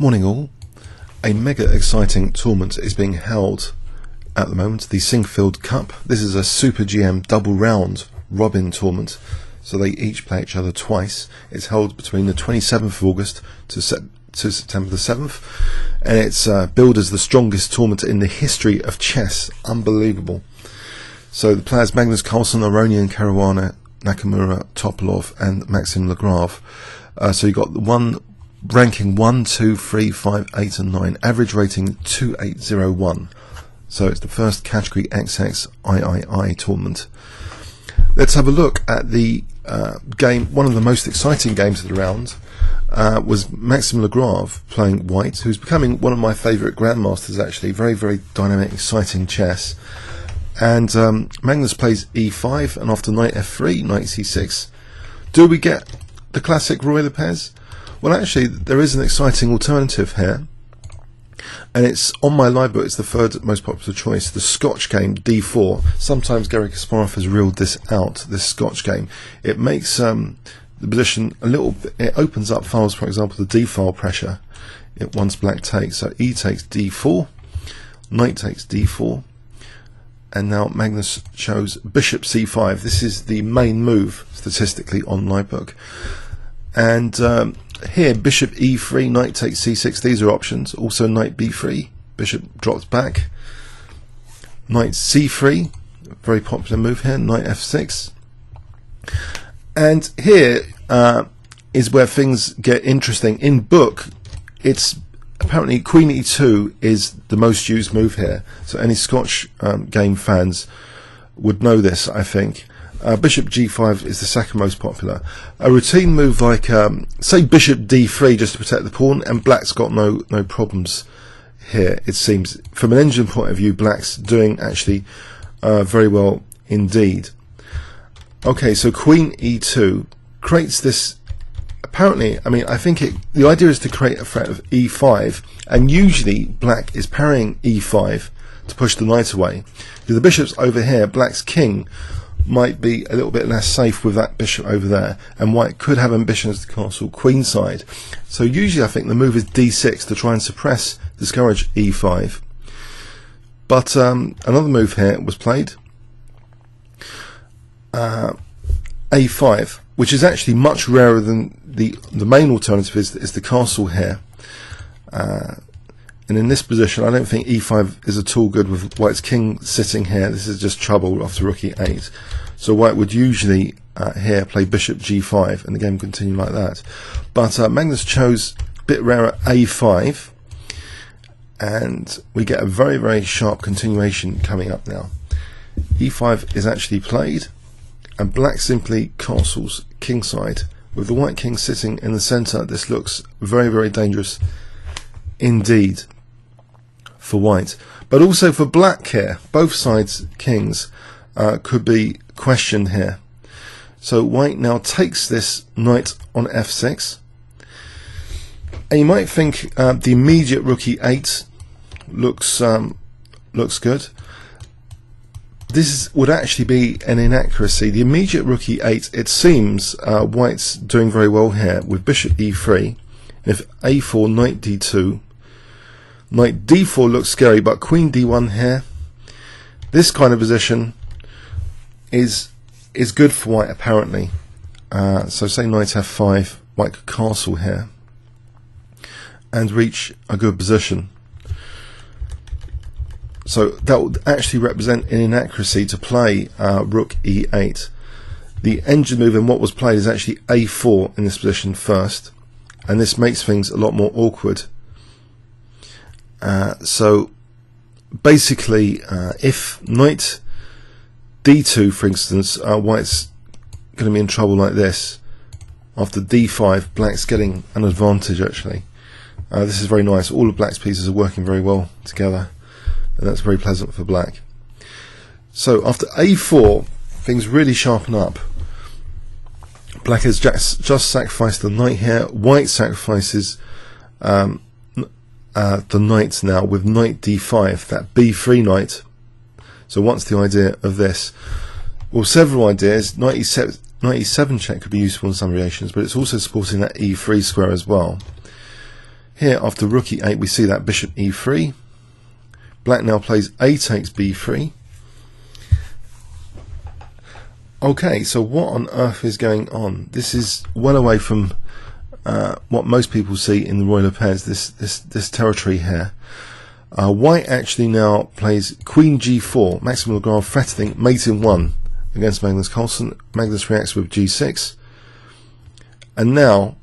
Morning all. A mega exciting tournament is being held at the moment, the Sinquefield Cup. This is a Super GM double round robin tournament, so they each play each other twice. It's held between the 27th of August to September the 7th, and it's billed as the strongest tournament in the history of chess. Unbelievable. So the players Magnus Carlsen, Aronian, Caruana, Nakamura, Topalov and Maxime Vachier-Lagrave. So you got the one ranking 1, 2, 3, 5, 8 and 9, average rating 2801. So it's the first Category XXIII tournament. Let's have a look at the game. One of the most exciting games of the round was Maxime Vachier-Lagrave playing white, who's becoming one of my favourite grandmasters actually. Very, very dynamic, exciting chess. And Magnus plays e5, and after knight f3, knight c6. Do we get the classic Roy Le Pez? Well, actually, there is an exciting alternative here, and it's on my live book. It's the third most popular choice, the Scotch game d4. Sometimes Garry Kasparov has reeled this out, this Scotch game. It makes the position a little bit, it opens up files, for example, the d file pressure once black takes. So e takes d4, knight takes d4, and now Magnus chose bishop c5. This is the main move statistically on my book. And here, bishop e3, knight takes c6, these are options. Also knight b3, bishop drops back. Knight c3, very popular move here, knight f6. And here is where things get interesting. In book, it's apparently queen e2 is the most used move here. So any Scotch game fans would know this, I think. Bishop g5 is the second most popular. A routine move like, say, bishop d3 just to protect the pawn, and black's got no problems here, it seems. From an engine point of view, black's doing actually very well indeed. Okay, so queen e2 creates this, apparently, I mean, I think the idea is to create a threat of e5, and usually black is parrying e5 to push the knight away. If the bishop's over here, black's king might be a little bit less safe with that bishop over there, and white could have ambitions to castle queenside. So usually I think the move is d6 to try and suppress, discourage e5. But another move here was played, a5, which is actually much rarer than the main alternative is the castle here. And in this position, I don't think e5 is at all good with white's king sitting here. This is just trouble after rook e8. So white would usually here play bishop g5, and the game would continue like that. But Magnus chose a bit rarer a5, and we get a very, very sharp continuation coming up now. e5 is actually played, and black simply castles kingside. With the white king sitting in the center, this looks very, very dangerous indeed for white, but also for black here. Both sides kings could be questioned here. So white now takes this knight on f6, and you might think the immediate rook e8 looks good. This would actually be an inaccuracy. The immediate rook e8, it seems white's doing very well here with bishop e3. If a4, knight d2, knight d4 looks scary, but queen d1 here, this kind of position is good for white apparently. So say knight f5, white could castle here and reach a good position. So that would actually represent an inaccuracy to play rook e8. The engine move in what was played is actually a4 in this position first, and this makes things a lot more awkward. So basically, if knight d2, for instance, white's going to be in trouble like this. After d5, black's getting an advantage actually. This is very nice. All of black's pieces are working very well together, and that's very pleasant for black. So after a4, things really sharpen up. Black has just sacrificed the knight here. White sacrifices the knight now with knight d5, that b3 knight. So what's the idea of this? Well, several ideas. Knight e7 check could be useful in some variations, but it's also supporting that e3 square as well. Here, after rook e8, we see that bishop e3. Black now plays a takes b3. Okay, so what on earth is going on? This is well away from what most people see in the royal pairs, this territory here. White actually now plays queen g4, Maxime Vachier-Lagrave threatening mate in 1 against Magnus Carlsen. Magnus reacts with g6. And now,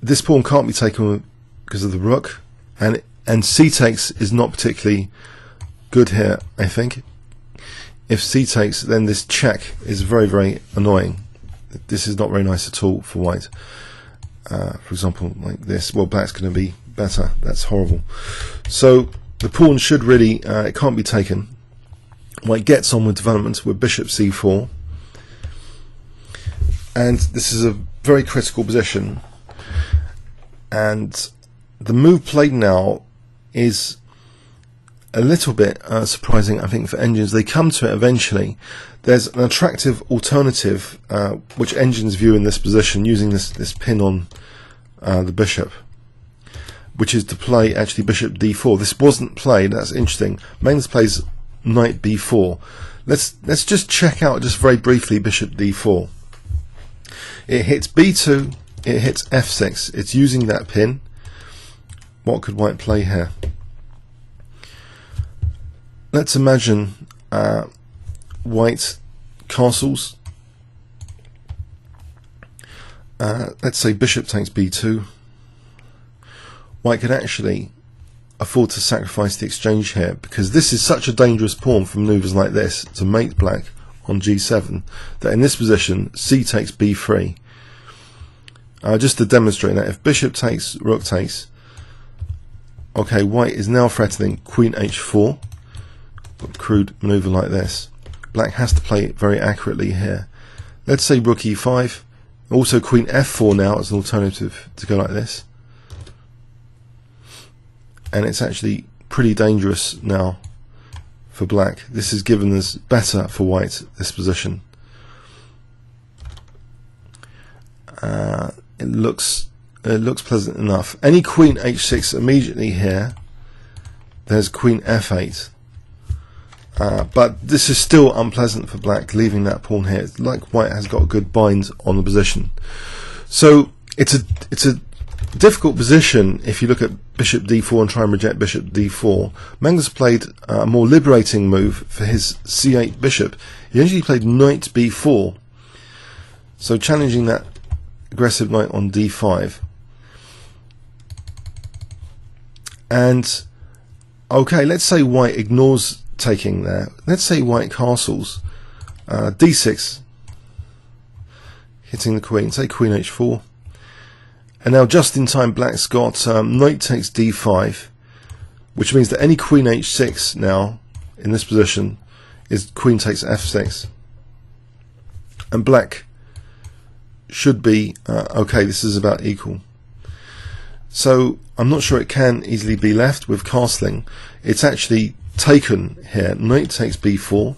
this pawn can't be taken because of the rook, and c takes is not particularly good here, I think. If c takes, then this check is very, very annoying. This is not very nice at all for white. For example, like this. Well, black's going to be better. That's horrible. So the pawn should really, it can't be taken. White gets on with development with bishop c4. And this is a very critical position. And the move played now is a little bit surprising, I think, for engines. They come to it eventually. There's an attractive alternative which engines view in this position using this pin on the bishop, which is to play actually bishop d4. This wasn't played. That's interesting. Magnus plays knight b4. Let's just check out just very briefly bishop d4. It hits b2. It hits f6. It's using that pin. What could white play here? Let's imagine white castles. Let's say bishop takes b2. White could actually afford to sacrifice the exchange here, because this is such a dangerous pawn for maneuvers like this to mate black on g7 that in this position c takes b3. Just to demonstrate that, if bishop takes, rook takes, okay, white is now threatening queen h4. A crude maneuver like this. Black has to play it very accurately here. Let's say rook e5. Also queen f4 now as an alternative to go like this. And it's actually pretty dangerous now for black. This is given as better for white, this position. It looks pleasant enough. Any queen h6 immediately here. There's queen f8. But this is still unpleasant for black, leaving that pawn here. It's like white has got a good bind on the position. So it's a difficult position if you look at bishop d4 and try and reject bishop d4. Magnus played a more liberating move for his c8 bishop. He actually played knight b4. So challenging that aggressive knight on d5. And okay, let's say white ignores taking there. Let's say white castles d6, hitting the queen, say queen h4, and now just in time black's got knight takes d5, which means that any queen h6 now in this position is queen takes f6, and black should be okay, this is about equal. So I'm not sure it can easily be left with castling. It's actually taken here. Knight takes b4,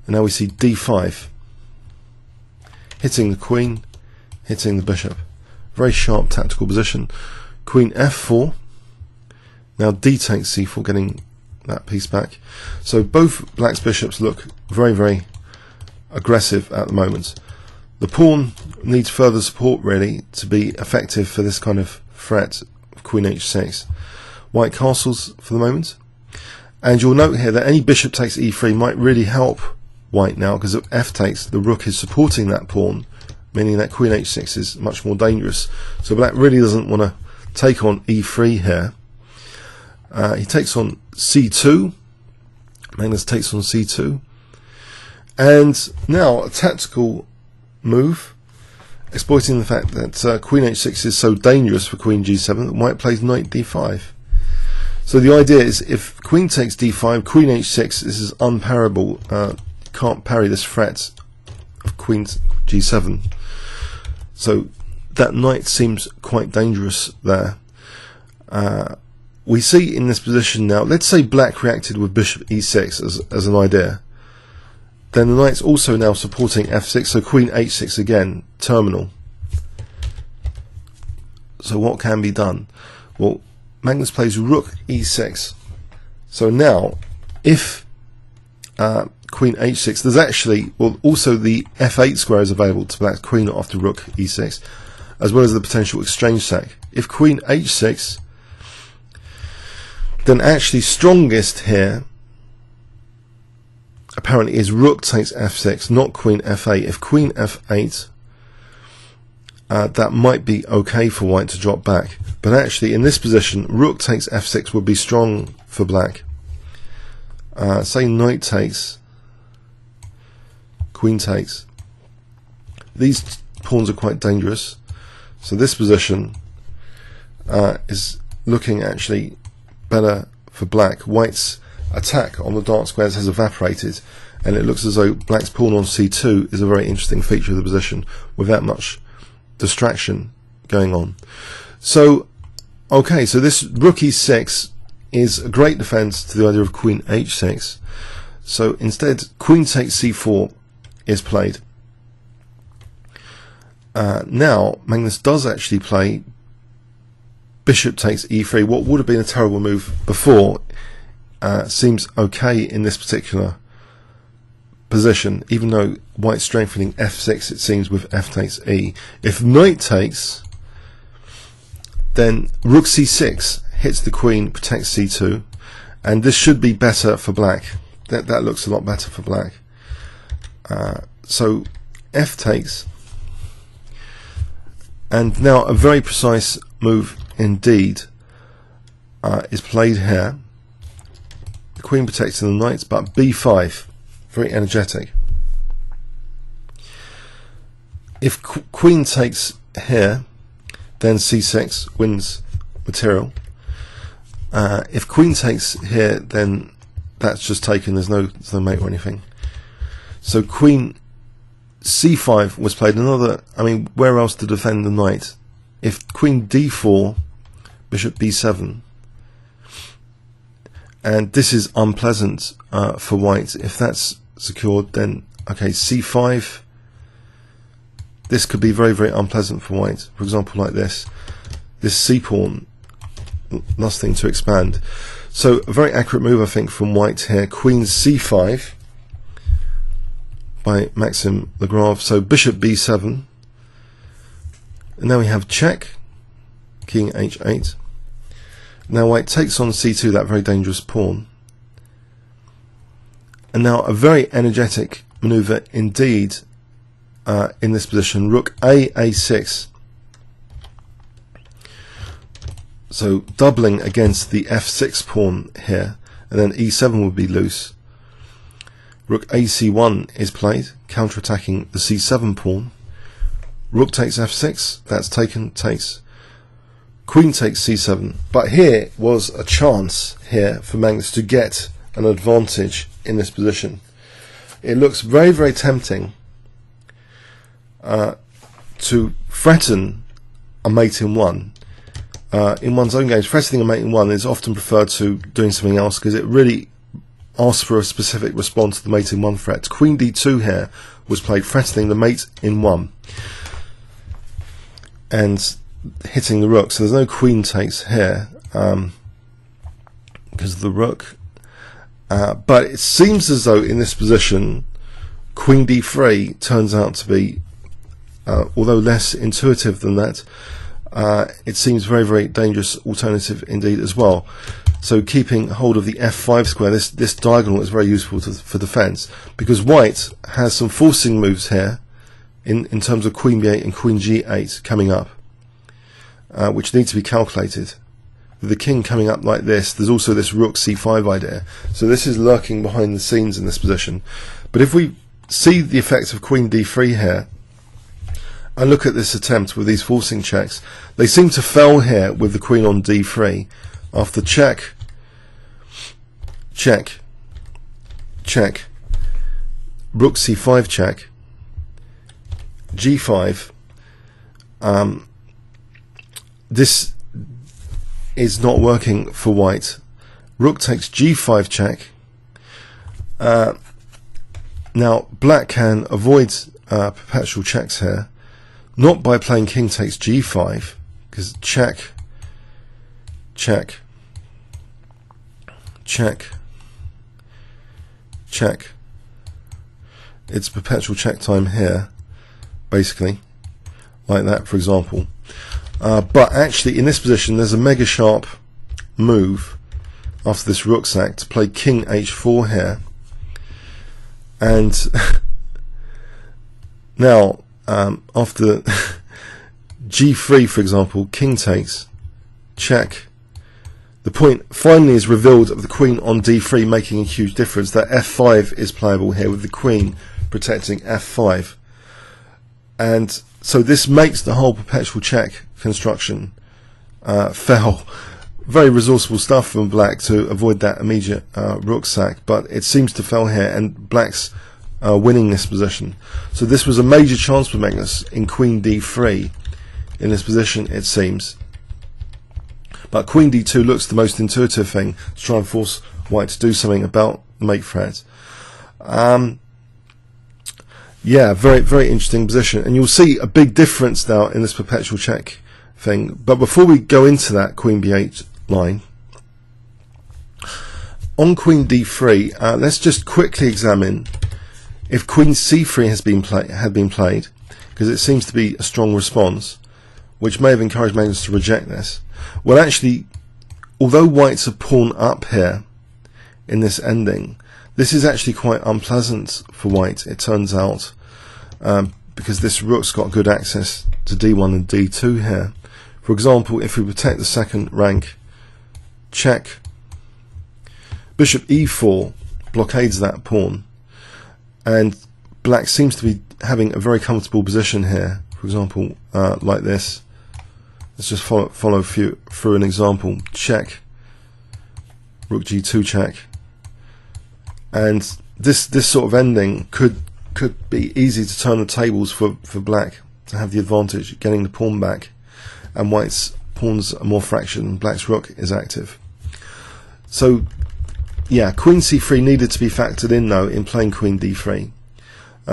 and now we see d5, hitting the queen, hitting the bishop. Very sharp tactical position. Queen f4, now d takes c4, getting that piece back. So both black's bishops look very, very aggressive at the moment. The pawn needs further support really to be effective for this kind of threat of queen h6. White castles for the moment. And you'll note here that any bishop takes e3 might really help white now, because if f takes, the rook is supporting that pawn, meaning that queen h6 is much more dangerous. So black really doesn't want to take on e3 here. He takes on c2. Magnus takes on c2. And now a tactical move, exploiting the fact that queen h6 is so dangerous for queen g7 that white plays knight d5. So the idea is if queen takes d5, queen h6, this is unparable. Can't parry this threat of queen g7. So that knight seems quite dangerous there. We see in this position now, let's say black reacted with bishop e6 as an idea. Then the knight's also now supporting f6, so queen h6 again, terminal. So what can be done? Well, Magnus plays rook e6. So now, if queen h6, there's actually, well, also the f8 square is available to black's queen after rook e6, as well as the potential exchange sack. If queen h6, then actually strongest here apparently is rook takes f6, not queen f8. If queen f8, that might be okay for white to drop back, but actually in this position rook takes f6 would be strong for black. Say knight takes, queen takes, these pawns are quite dangerous, so this position is looking actually better for black. White's attack on the dark squares has evaporated, and it looks as though black's pawn on c2 is a very interesting feature of the position without much distraction going on. So okay, so this rook e6 is a great defense to the idea of queen h6. So instead queen takes c4 is played. Now Magnus does actually play bishop takes e3. What would have been a terrible move before seems okay in this particular position, even though white's strengthening f6, it seems, with f takes e. If knight takes, then rook c6 hits the queen, protects c2, and this should be better for black. That looks a lot better for black. So f takes, and now a very precise move indeed is played here. The queen protecting the knights, but b5, very energetic. If queen takes here, then c6 wins material. If queen takes here, then that's just taken, there's no mate or anything. So queen c5 was played. Another, I mean, where else to defend the knight? If queen d4, bishop b7, and this is unpleasant for white. If that's secured, then okay, c5, this could be very, very unpleasant for white. For example, like this c pawn, nothing to expand. So a very accurate move, I think, from white here. Queen c5 by Maxime Vachier-Lagrave. So bishop b7, and now we have check, king h8. Now white takes on c2, that very dangerous pawn. And now a very energetic maneuver indeed in this position, rook a6. So doubling against the f6 pawn here, and then e7 would be loose. Rook ac1 is played, counter-attacking the c7 pawn. Rook takes f6, that's taken, takes. Queen takes c7, but here was a chance here for Magnus to get an advantage in this position. It looks very, very tempting to threaten a mate in one. In one's own games, threatening a mate in one is often preferred to doing something else because it really asks for a specific response to the mate in one threat. Queen d2 here was played, threatening the mate in one and hitting the rook. So there's no queen takes here because of the rook. But it seems as though in this position queen d3 turns out to be, although less intuitive than that, it seems very, very dangerous alternative indeed as well. So keeping hold of the f5 square, this diagonal is very useful for defense, because white has some forcing moves here in terms of queen b8 and queen g8 coming up, which need to be calculated. With the king coming up like this, there's also this rook c5 idea. So this is lurking behind the scenes in this position. But if we see the effects of queen d3 here, and look at this attempt with these forcing checks, they seem to fail here with the queen on d3. After check, check, check, rook c5 check, g5, this is not working for white. Rook takes g5 check. Now black can avoid perpetual checks here, not by playing king takes g5, because check, check, check, check. It's perpetual check time here, basically, like that, for example. But actually, in this position, there's a mega sharp move after this rook sack to play king h4 here. And now, after g3, for example, king takes, check. The point finally is revealed of the queen on d3, making a huge difference. That f5 is playable here with the queen protecting f5. And so this makes the whole perpetual check construction fail. Very resourceful stuff from black to avoid that immediate rook sack, but it seems to fail here, and black's winning this position. So this was a major chance for Magnus in queen d3 in this position, it seems. But queen d2 looks the most intuitive thing to try and force white to do something about the mate threat. Yeah, very, very interesting position, and you'll see a big difference now in this perpetual check thing. But before we go into that queen b8 line, on queen d3, let's just quickly examine if queen c3 had been played, because it seems to be a strong response, which may have encouraged Magnus to reject this. Well, actually, although white's a pawn up here in this ending, this is actually quite unpleasant for white, it turns out, because this rook's got good access to d1 and d2 here. For example, if we protect the second rank, check, bishop e4 blockades that pawn, and black seems to be having a very comfortable position here. For example, like this. Let's just follow through an example. Check, rook g2 check, and this sort of ending could be easy to turn the tables for black to have the advantage, getting the pawn back, and white's pawns are more fractured and black's rook is active. So yeah, queen c3 needed to be factored in though in playing queen d3.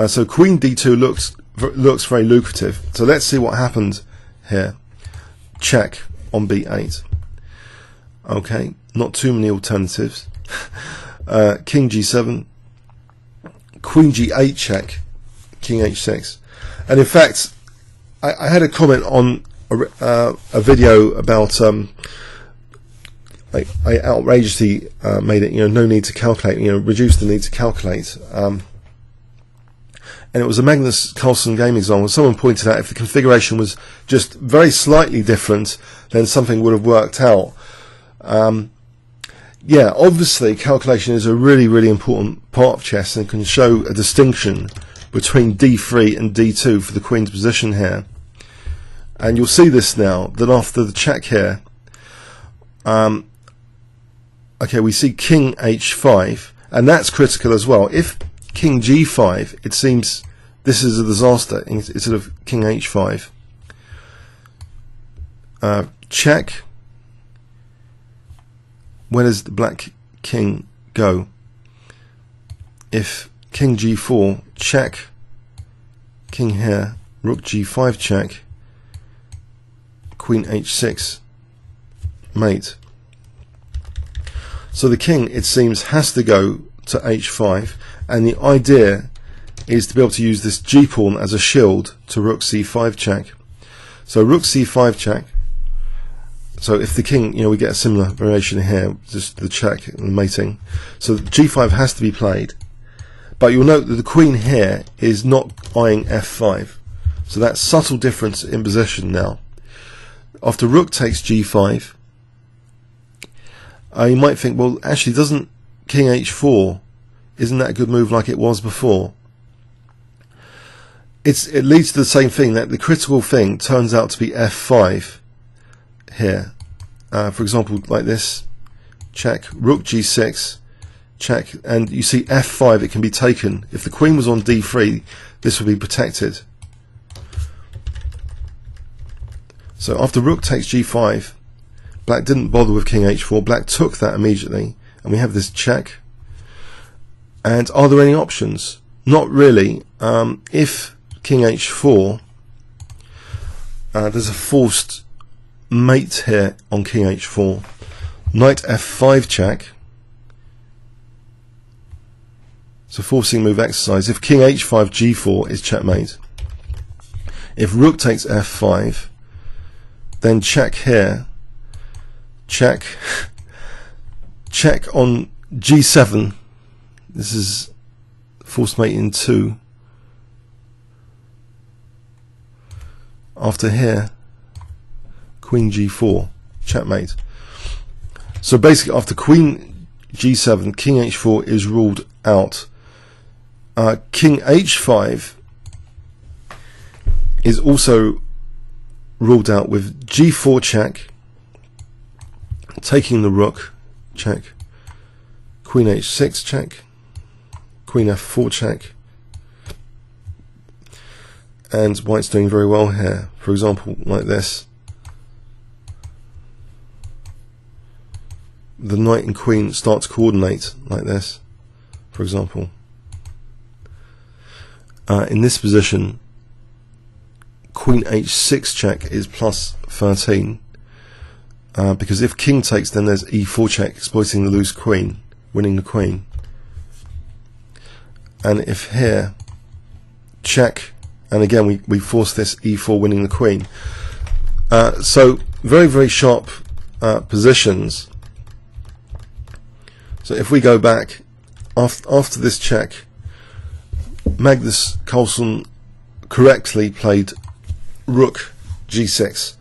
So queen d2 looks very lucrative. So let's see what happened here. Check on b8. Okay, not too many alternatives. King g7, queen g8 check, king h6. And in fact, I had a comment on a video about I outrageously made it, no need to calculate, reduce the need to calculate. And it was a Magnus Carlsen game example. Someone pointed out if the configuration was just very slightly different, then something would have worked out. Yeah, obviously calculation is a really, really important part of chess and can show a distinction between d3 and d2 for the queen's position here. And you'll see this now, that after the check here, okay, we see king h5, and that's critical as well. If king g5, it seems this is a disaster instead of king h5. Check. Where does the black king go? If king g4, check, king here, rook g5 check, queen h6, mate. So the king, it seems, has to go to h5, and the idea is to be able to use this g-pawn as a shield to rook c5 check. So rook c5 check. So if the king, we get a similar variation here, just the check and mating. So g5 has to be played. But you'll note that the queen here is not eyeing f5. So that subtle difference in position now. After rook takes g5, you might think, well, actually, doesn't king h4, isn't that a good move like it was before? It leads to the same thing, that the critical thing turns out to be f5 here. For example, like this, check, rook g6, check, and you see f5, it can be taken. If the queen was on d3, this would be protected. So after rook takes g5, black didn't bother with king h4, black took that immediately, and we have this check. And are there any options? Not really. If king h4, there's a forced mate here on king h4. Knight f5 check. So forcing move exercise. If king h5 g4 is checkmate. If rook takes f5, then check here. Check. Check on g7. This is forced mate in 2. After here, queen g4, checkmate. So basically after queen g7, king h4 is ruled out. King h5 is also ruled out with g4 check, taking the rook, check, queen h6 check, queen f4 check, and white's doing very well here. For example, like this. The knight and queen start to coordinate like this, for example. In this position, queen h6 check is plus 13, because if king takes, then there's e4 check, exploiting the loose queen, winning the queen. And if here, check, and again we force this e4, winning the queen. So very, very sharp positions. So if we go back, after this check, Magnus Carlsen correctly played rook g6.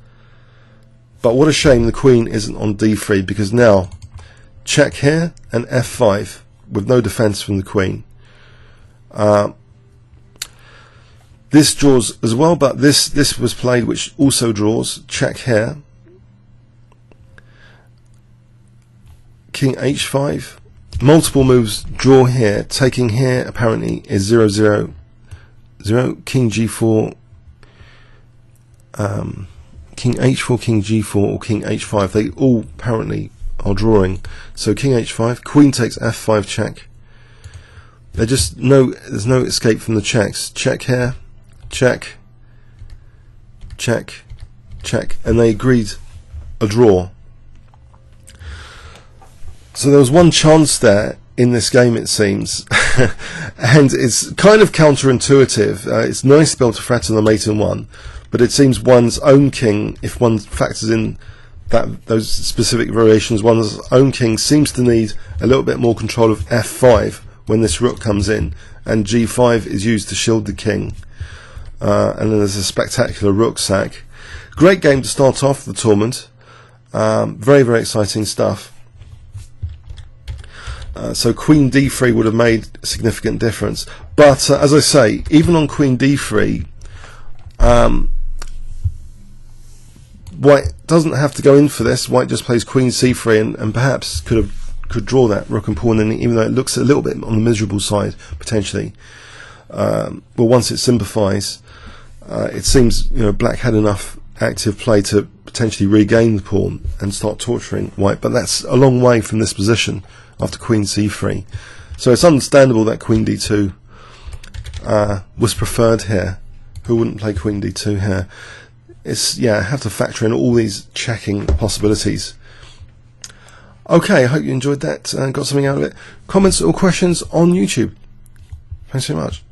But what a shame the queen isn't on d3, because now check here and f5 with no defense from the queen. This draws as well, but this was played, which also draws. Check here. King h5. Multiple moves draw here. Taking here apparently is 0 0 0. King g4. King h4, king g4, or king h5. They all apparently are drawing. So king h5. Queen takes f5 check. There's no escape from the checks. Check here. Check, check, check, and they agreed a draw. So there was one chance there in this game, it seems, and it's kind of counterintuitive. It's nice to be able to threaten the mate in one, but it seems one's own king, if one factors in those specific variations, one's own king seems to need a little bit more control of f5 when this rook comes in, and g5 is used to shield the king. And then there's a spectacular rook sack. Great game to start off the tournament. Very, very exciting stuff. So queen d3 would have made a significant difference. But as I say, even on queen d3, white doesn't have to go in for this. White just plays queen c3 and perhaps could draw that rook and pawn, and even though it looks a little bit on the miserable side potentially. Well, once it simplifies, it seems black had enough active play to potentially regain the pawn and start torturing white, but that's a long way from this position after queen c3. So it's understandable that queen d2 was preferred here. Who wouldn't play queen d2 here? I have to factor in all these checking possibilities. Okay, I hope you enjoyed that and got something out of it. Comments or questions on YouTube. Thanks so much.